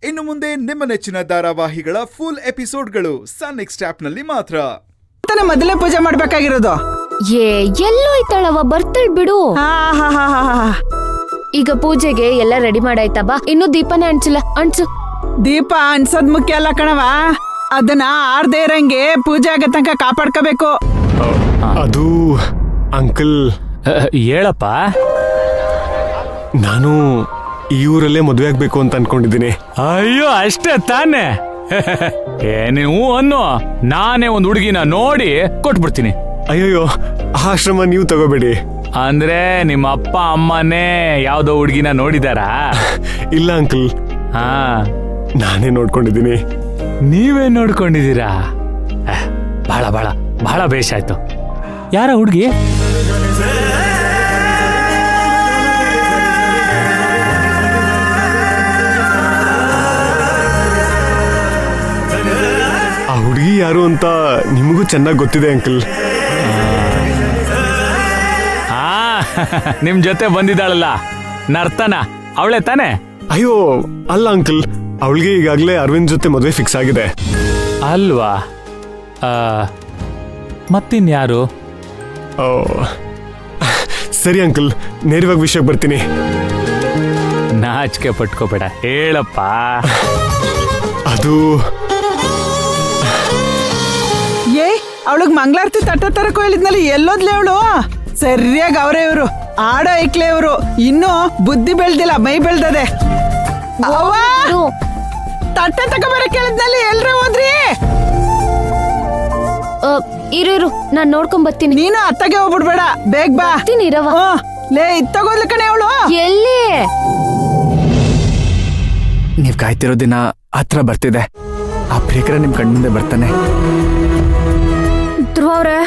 ಇನ್ನು ಮುಂದೆ ನಿಮ್ಮ ನೆಚ್ಚಿನ ಧಾರಾವಾಹಿಗಳ ಫುಲ್ ಎಪಿಸೋಡ್ಗಳು ಸನ್ ನೆಕ್ಸ್ಟ್ ಆಪ್ನಲ್ಲಿ ಮಾತ್ರ. ಮೊದಲೇ ಪೂಜೆ ಮಾಡ್ಬೇಕಾಗಿರೋದು. ಎಲ್ಲೋ ಐತಾಳವ ಬರ್ತಾಳ್ ಬಿಡು. ಈಗ ಪೂಜೆಗೆ ಎಲ್ಲ ರೆಡಿ ಮಾಡಾಯ್ತಾ ಬಾ. ಇನ್ನು ದೀಪನೇ ಅಣ್ಸಿಲ್ಲ, ಅಣ್ಸು. ದೀಪ ಅನ್ಸದ್ ಮುಖ್ಯ ಅಲ್ಲ ಕಣವ, ಅದನ್ನ ಆರ್ದೇ ಇರಂಗೆ ಪೂಜೆ ಆಗೋ ತನಕ ಕಾಪಾಡ್ಕೋಬೇಕು. ಅದು ಅಂಕಲ್ ಹೇಳಪ್ಪ. ನಾನು ಈ ಊರಲ್ಲೇ ಮದುವೆ ಆಗ್ಬೇಕು ಅಂತ ಅನ್ಕೊಂಡಿದ್ದೀನಿ. ಅಯ್ಯೋ ಅಷ್ಟೇ ತಾನೆ. ನೀವು ಅನ್ನು ನಾನೇ ಒಂದು ಹುಡುಗಿನ ನೋಡಿ ಕೊಟ್ಬಿಡ್ತೀನಿ. ಅಯ್ಯಯ್ಯೋ ಆಶ್ರಮ ನೀವು ತಗೋಬೇಡಿ. ಅಂದ್ರೆ ನಿಮ್ಮ ಅಪ್ಪ ಅಮ್ಮನೇ ಯಾವ್ದೋ ಹುಡುಗಿನ ನೋಡಿದಾರಾ? ಇಲ್ಲ ಅಂಕಲ್, ಹಾ ನಾನೇ ನೋಡ್ಕೊಂಡಿದ್ದೀನಿ. ನೀವೇ ನೋಡ್ಕೊಂಡಿದ್ದೀರಾ? ಬಹಳ ಬಹಳ ಬಹಳ ಬೇಷ್ ಆಯ್ತು. ಯಾರ ಹುಡುಗಿ? ಆ ಹುಡುಗಿ ಯಾರು ಅಂತ ನಿಮಗೂ ಚೆನ್ನಾಗಿ ಗೊತ್ತಿದೆ ಅಂಕಲ್. ನಿಮ್ ಜೊತೆ ಬಂದಿದ್ದಾಳಲ್ಲ ನರ್ತನ, ಅವಳೆ ತಾನೆ? ಅಯ್ಯೋ ಅಲ್ಲ ಅಂಕಲ್, ಅವಳಿಗೆ ಈಗಾಗಲೇ ಅರವಿಂದ್ ಜೊತೆ ಮದುವೆ ಫಿಕ್ಸ್ ಆಗಿದೆ. ಅಲ್ವಾ? ಮತ್ತಿನ್ಯಾರು? ಓ ಸರಿ ಅಂಕಲ್, ನೇರವಾಗಿ ವಿಷಯಕ್ಕೆ ಬರ್ತೀನಿ. ನಾಚಿಕೆ ಪಟ್ಕೋಬೇಡ, ಹೇಳಪ್ಪ. ಅದು ಅವಳಿಗೆ ಮಂಗಳಾರತಿ ತಟ್ಟ ತರಕೋ ಹೇಳಿದ್ನಲ್ಲಿ ಎಲ್ಲೋದ್ಲೆ ಅವಳು? ಸರಿಯಾಗಿ ಅವರೇ ಇವರು ಆಡೋ ಐಕ್ಲೆ ಇವರು. ಇನ್ನು ಬುದ್ಧಿ ಬೆಳ್ದಿಲ್ಲ, ಮೈ ಬೆಳ್ದದೆ. ತಟ್ಟೆ ತಗೋಬರಕ್ ಹೇಳಿದ್ನಲ್ಲಿ ಎಲ್ರೂ ಹೋದ್ರಿ? ಇರು ನಾನ್ ನೋಡ್ಕೊಂಡ್ ಬರ್ತೀನಿ. ನೀನು ಅತ್ತಗೆ ಹೋಗ್ಬಿಡ್ಬೇಡ, ಬೇಗ ಬಾ. ಇರವ ಲೇ ಇತ್ತಗೋದ್ಲ ಕಣೆ ಅವಳು. ಎಲ್ಲಿ? ನೀವ್ ಕಾಯ್ತಿರೋ ದಿನ ಹತ್ರ ಬರ್ತಿದೆ. ಆ ಪ್ರಿಯಕರ ನಿಮ್ ಕಣ್ಮುಂದೆ ಬರ್ತಾನೆ. ಧ್ರುವ ಅವ್ರೆ,